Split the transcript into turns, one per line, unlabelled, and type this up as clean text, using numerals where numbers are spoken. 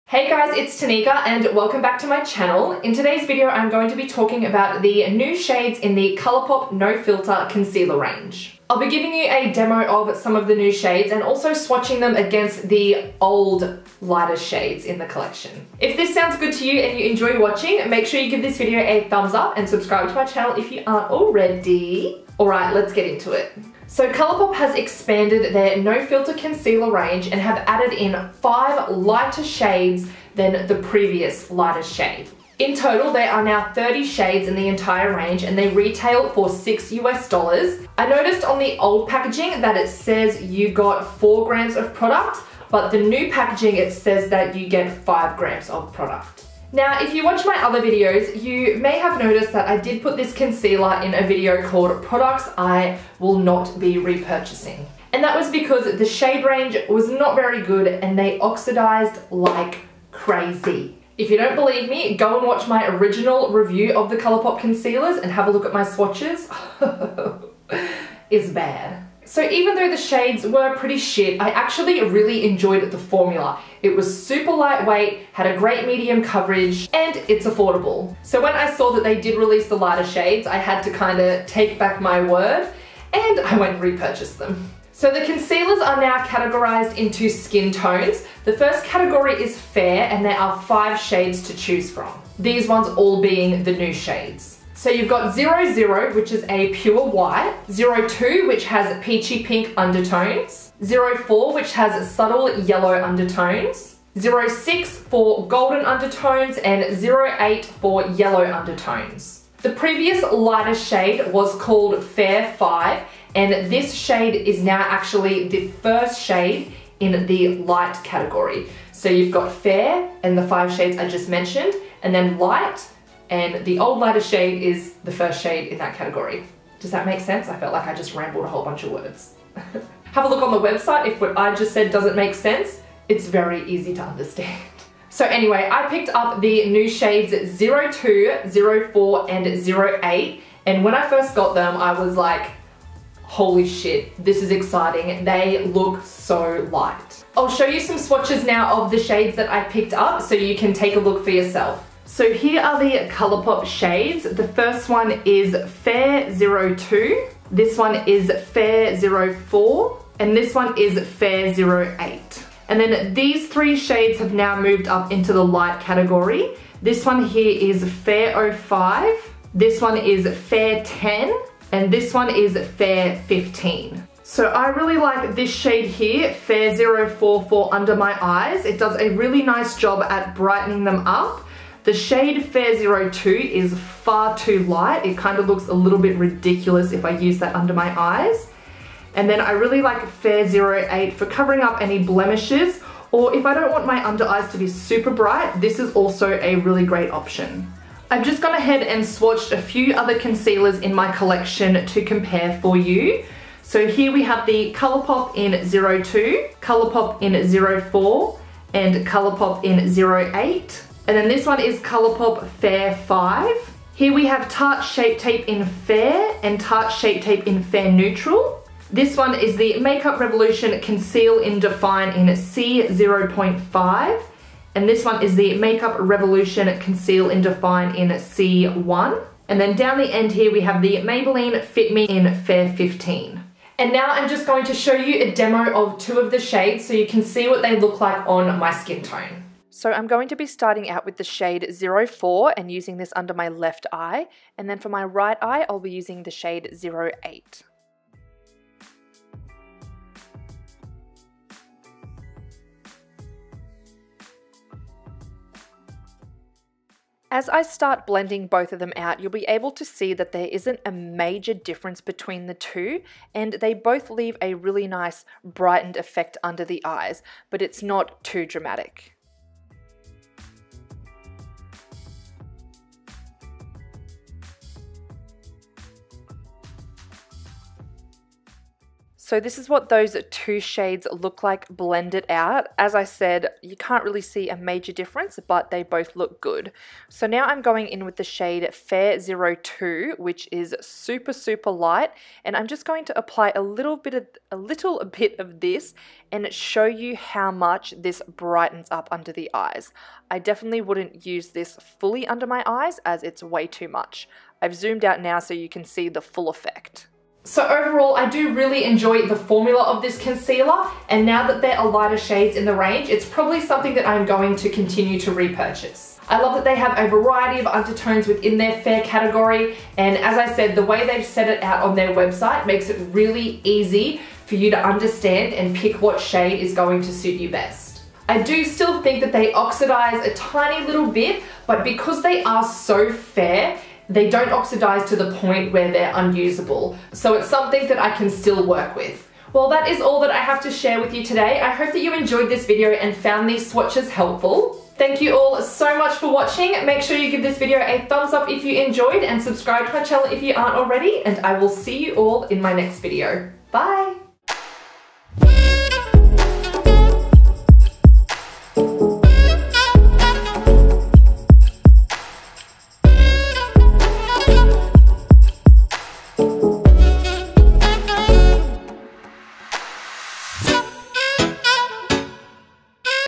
Hey guys, it's Tanika and welcome back to my channel. In today's video, I'm going to be talking about the new shades in the Colourpop No Filter Concealer range. I'll be giving you a demo of some of the new shades and also swatching them against the old lighter shades in the collection. If this sounds good to you and you enjoy watching, make sure you give this video a thumbs up and subscribe to my channel if you aren't already. Alright, let's get into it. So Colourpop has expanded their No Filter Concealer range and have added in 5 lighter shades than the previous lighter shade. In total, there are now 30 shades in the entire range and they retail for $6 US. I noticed on the old packaging that it says you got 4 grams of product, but the new packaging it says that you get 5 grams of product. Now, if you watch my other videos, you may have noticed that I did put this concealer in a video called Products I Will Not Be Repurchasing. And that was because the shade range was not very good and they oxidized like crazy. If you don't believe me, go and watch my original review of the Colourpop concealers and have a look at my swatches. It's bad. So even though the shades were pretty shit, I actually really enjoyed the formula. It was super lightweight, had a great medium coverage, and it's affordable. So when I saw that they did release the lighter shades, I had to kind of take back my word, and I went and repurchased them. So the concealers are now categorized into skin tones. The first category is fair, and there are 5 shades to choose from. These ones all being the new shades. So you've got 00, which is a pure white, 02, which has peachy pink undertones, 04, which has subtle yellow undertones, 06 for golden undertones, and 08 for yellow undertones. The previous lighter shade was called Fair 5, and this shade is now actually the first shade in the light category. So you've got fair and the 5 shades I just mentioned, and then light, and the old lighter shade is the first shade in that category. Does that make sense? I felt like I just rambled a whole bunch of words. Have a look on the website if what I just said doesn't make sense. It's very easy to understand. So anyway, I picked up the new shades 02, 04, and 08, and when I first got them, I was like, holy shit, this is exciting. They look so light. I'll show you some swatches now of the shades that I picked up so you can take a look for yourself. So here are the Colourpop shades. The first one is Fair 02, this one is Fair 04, and this one is Fair 08. And then these 3 shades have now moved up into the light category. This one here is Fair 05, this one is Fair 10, and this one is Fair 15. So I really like this shade here, Fair 04 for under my eyes. It does a really nice job at brightening them up. The shade Fair 02 is far too light. It kind of looks a little bit ridiculous if I use that under my eyes. And then I really like Fair 08 for covering up any blemishes, or if I don't want my under eyes to be super bright, this is also a really great option. I've just gone ahead and swatched a few other concealers in my collection to compare for you. So here we have the Colourpop in 02, Colourpop in 04, and Colourpop in 08. And then this one is Colourpop Fair 5. Here we have Tarte Shape Tape in Fair and Tarte Shape Tape in Fair Neutral. This one is the Makeup Revolution Conceal in Define in C0.5. And this one is the Makeup Revolution Conceal in Define in C1. And then down the end here we have the Maybelline Fit Me in Fair 15. And now I'm just going to show you a demo of 2 of the shades so you can see what they look like on my skin tone. So I'm going to be starting out with the shade 04 and using this under my left eye, and then for my right eye I'll be using the shade 08. As I start blending both of them out, you'll be able to see that there isn't a major difference between the 2, and they both leave a really nice brightened effect under the eyes, but it's not too dramatic. So this is what those two shades look like blended out. As I said, you can't really see a major difference, but they both look good. So now I'm going in with the shade Fair 02, which is super, super light. And I'm just going to apply a little bit of this and show you how much this brightens up under the eyes. I definitely wouldn't use this fully under my eyes as it's way too much. I've zoomed out now so you can see the full effect. So overall, I do really enjoy the formula of this concealer, and now that there are lighter shades in the range, it's probably something that I'm going to continue to repurchase. I love that they have a variety of undertones within their fair category, and as I said, the way they've set it out on their website makes it really easy for you to understand and pick what shade is going to suit you best. I do still think that they oxidize a tiny little bit, but because they are so fair, they don't oxidize to the point where they're unusable. So it's something that I can still work with. Well, that is all that I have to share with you today. I hope that you enjoyed this video and found these swatches helpful. Thank you all so much for watching. Make sure you give this video a thumbs up if you enjoyed and subscribe to my channel if you aren't already, and I will see you all in my next video. Bye!